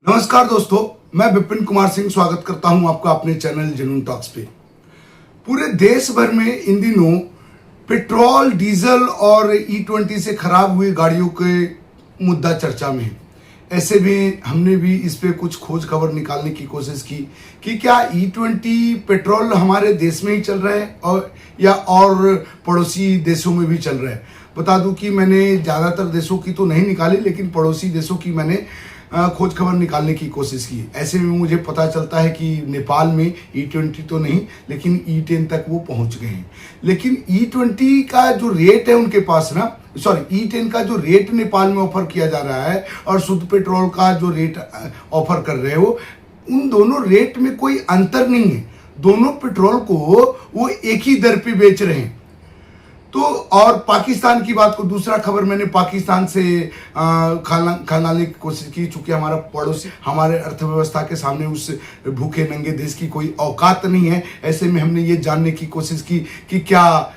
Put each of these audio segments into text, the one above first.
नमस्कार दोस्तों, मैं विपिन कुमार सिंह स्वागत करता हूं आपका अपने चैनल जुनून टॉक्स पे। पूरे देश भर में इन दिनों पेट्रोल, डीजल और E20 से खराब हुई गाड़ियों के मुद्दा चर्चा में है। ऐसे में हमने भी इस पे कुछ खोज खबर निकालने की कोशिश की कि क्या E20 पेट्रोल हमारे देश में ही चल रहा है और पड़ोसी देशों में भी चल रहा है। बता दूं कि मैंने ज़्यादातर देशों की तो नहीं निकाली, लेकिन पड़ोसी देशों की मैंने खोज खबर निकालने की कोशिश की। ऐसे में मुझे पता चलता है कि नेपाल में E20 तो नहीं, लेकिन E10 तक वो पहुंच गए हैं। लेकिन E20 का जो रेट है उनके पास E10 का जो रेट नेपाल में ऑफर किया जा रहा है और शुद्ध पेट्रोल का जो रेट ऑफर कर रहे हो, उन दोनों रेट में कोई अंतर नहीं है। दोनों पेट्रोल को वो एक ही दर पे बेच रहे हैं। तो और पाकिस्तान की बात को, दूसरा खबर मैंने पाकिस्तान से खंगालने की कोशिश की, चूंकि हमारा पड़ोसी, हमारे अर्थव्यवस्था के सामने उस भूखे नंगे देश की कोई औकात नहीं है। ऐसे में हमने ये जानने की कोशिश की कि क्या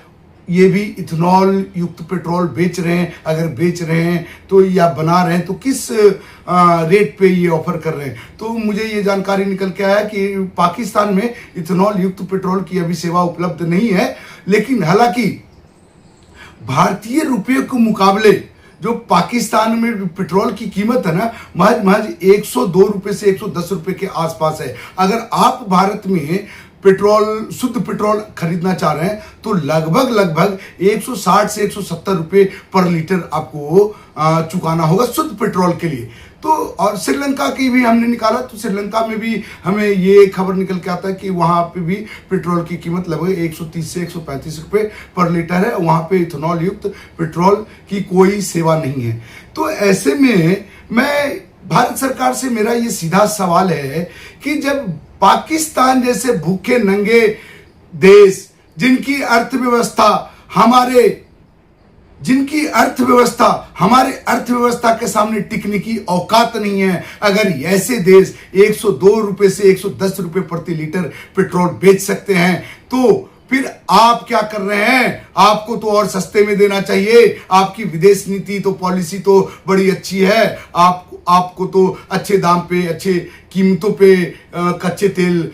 ये भी इथेनॉल युक्त पेट्रोल बेच रहे हैं, अगर बेच रहे हैं तो या बना रहे हैं तो किस रेट पे ये ऑफर कर रहे हैं। तो मुझे ये जानकारी निकल के आया कि पाकिस्तान में इथेनॉल युक्त पेट्रोल की अभी सेवा उपलब्ध नहीं है। लेकिन हालांकि भारतीय रुपये के मुकाबले जो पाकिस्तान में पेट्रोल की कीमत है ना, महज 102 रुपये से 110 रुपये के आसपास है। अगर आप भारत में पेट्रोल, शुद्ध पेट्रोल खरीदना चाह रहे हैं तो लगभग 160 से 170 रुपये पर लीटर आपको चुकाना होगा शुद्ध पेट्रोल के लिए। तो और श्रीलंका की भी हमने निकाला, तो श्रीलंका में भी हमें ये खबर निकल के आता है कि वहाँ पे भी पेट्रोल की कीमत लगभग 130 से 135 रुपये पर लीटर है। वहाँ पे इथेनॉल युक्त पेट्रोल की कोई सेवा नहीं है। तो ऐसे में मैं भारत सरकार से मेरा ये सीधा सवाल है कि जब पाकिस्तान जैसे भूखे नंगे देश, जिनकी हमारे अर्थव्यवस्था के सामने टिकने की औकात नहीं है, अगर ऐसे देश 102 रुपये से 110 रुपये प्रति लीटर पेट्रोल बेच सकते हैं, तो फिर आप क्या कर रहे हैं? आपको तो और सस्ते में देना चाहिए। आपकी विदेश नीति तो, पॉलिसी तो बड़ी अच्छी है। आपको तो अच्छे दाम पे, अच्छे कीमतों पे कच्चे तेल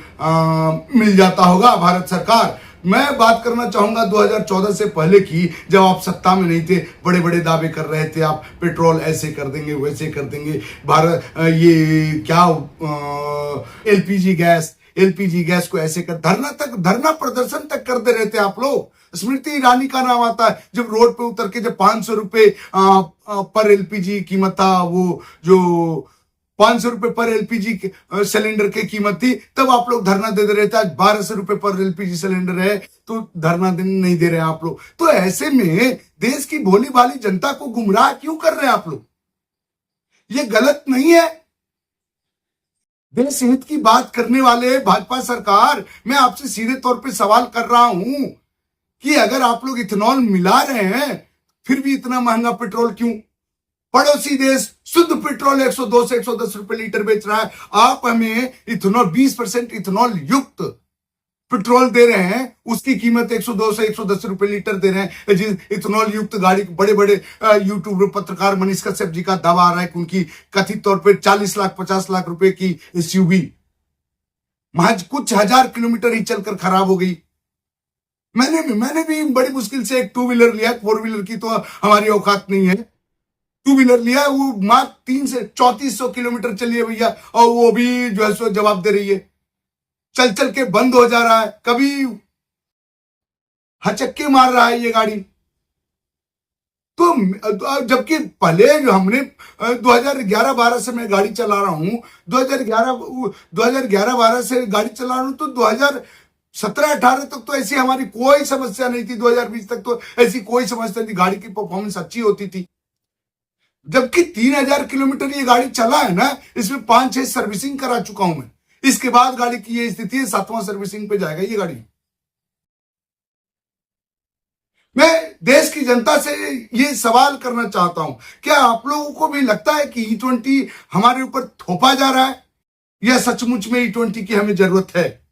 मिल जाता होगा। भारत सरकार, मैं बात करना चाहूंगा 2014 से पहले की, जब आप सत्ता में नहीं थे, बड़े बड़े दावे कर रहे थे, आप पेट्रोल ऐसे कर देंगे, वैसे कर देंगे, भारत ये क्या एलपीजी गैस को ऐसे कर, धरना प्रदर्शन तक करते रहते आप लोग। स्मृति ईरानी का नाम आता है, जब रोड पे उतर के जब 500 रुपए पर एलपीजी कीमत था, वो जो 500 रुपए पर एलपीजी सिलेंडर की कीमत थी, तब आप लोग धरना दे रहे थे। आज 1200 रुपए पर एलपीजी सिलेंडर है तो धरना नहीं दे रहे हैं आप लोग। तो ऐसे में देश की भोली भाली जनता को गुमराह क्यों कर रहे हैं आप लोग? ये गलत नहीं है। देश हित की बात करने वाले भाजपा सरकार, मैं आपसे सीधे तौर पे सवाल कर रहा हूं कि अगर आप लोग इथेनॉल मिला रहे हैं, फिर भी इतना महंगा पेट्रोल क्यों? पड़ोसी देश शुद्ध पेट्रोल 102 से 110 रुपए लीटर बेच रहा है, आप हमें इथेनॉल 20% इथेनॉल युक्त पेट्रोल दे रहे हैं, उसकी कीमत 102 से 110 रुपए लीटर दे रहे हैं। जिस इथेनॉल युक्त गाड़ी, बड़े बड़े यूट्यूबर, पत्रकार मनीष कश्यप जी का दावा आ रहा है कि उनकी कथित तौर पे 40 लाख 50 लाख रुपए की एसयूवी महज कुछ हजार किलोमीटर ही चलकर खराब हो गई। मैंने भी बड़ी मुश्किल से एक 2 व्हीलर लिया, 4 व्हीलर की तो हमारी औकात नहीं है। 2 व्हीलर लिया, वो मात्र 3 से 3400 किलोमीटर चली है भैया, और वो भी जो है सो जवाब दे रही है, चल के बंद हो जा रहा है, कभी हचक्के मार रहा है ये गाड़ी। तो जबकि पहले जो हमने 2011-12 से मैं गाड़ी चला रहा हूं, 2011-12 से गाड़ी चला रहा हूं, तो 2017-18 तक तो ऐसी हमारी कोई समस्या नहीं थी। 2020 तक तो ऐसी कोई समस्या नहीं थी, गाड़ी की परफॉर्मेंस अच्छी होती थी। जबकि 3000 किलोमीटर ये गाड़ी चला है ना, इसमें 5-6 सर्विसिंग करा चुका हूं मैं। इसके बाद गाड़ी की ये स्थिति है, 7वां सर्विसिंग पे जाएगा ये गाड़ी। मैं देश की जनता से ये सवाल करना चाहता हूं, क्या आप लोगों को भी लगता है कि E20 हमारे ऊपर थोपा जा रहा है, या सचमुच में E20 की हमें जरूरत है?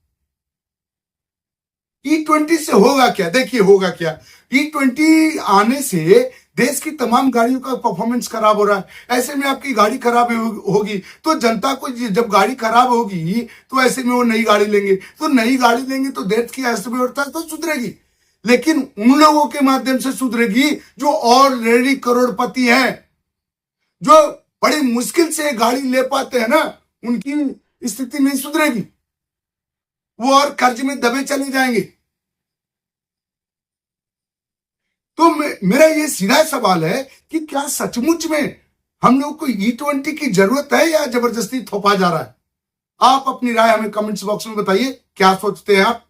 E20 से होगा क्या? देखिए होगा क्या, E20 आने से देश की तमाम गाड़ियों का परफॉर्मेंस खराब हो रहा है। ऐसे में आपकी गाड़ी खराब होगी तो जनता को जब गाड़ी खराब होगी तो ऐसे में वो नई गाड़ी लेंगे, तो नई गाड़ी लेंगे तो देश की अर्थव्यवस्था तो सुधरेगी, लेकिन उन लोगों के माध्यम से सुधरेगी जो ऑलरेडी करोड़पति हैं, जो बड़ी मुश्किल से गाड़ी ले पाते हैं ना, उनकी स्थिति नहीं सुधरेगी, वो और कर्ज में दबे चले जाएंगे। तो मेरा ये सीधा सवाल है कि क्या सचमुच में हम लोग को E20 की जरूरत है या जबरदस्ती थोपा जा रहा है? आप अपनी राय हमें कमेंट्स बॉक्स में बताइए, क्या सोचते हैं आप?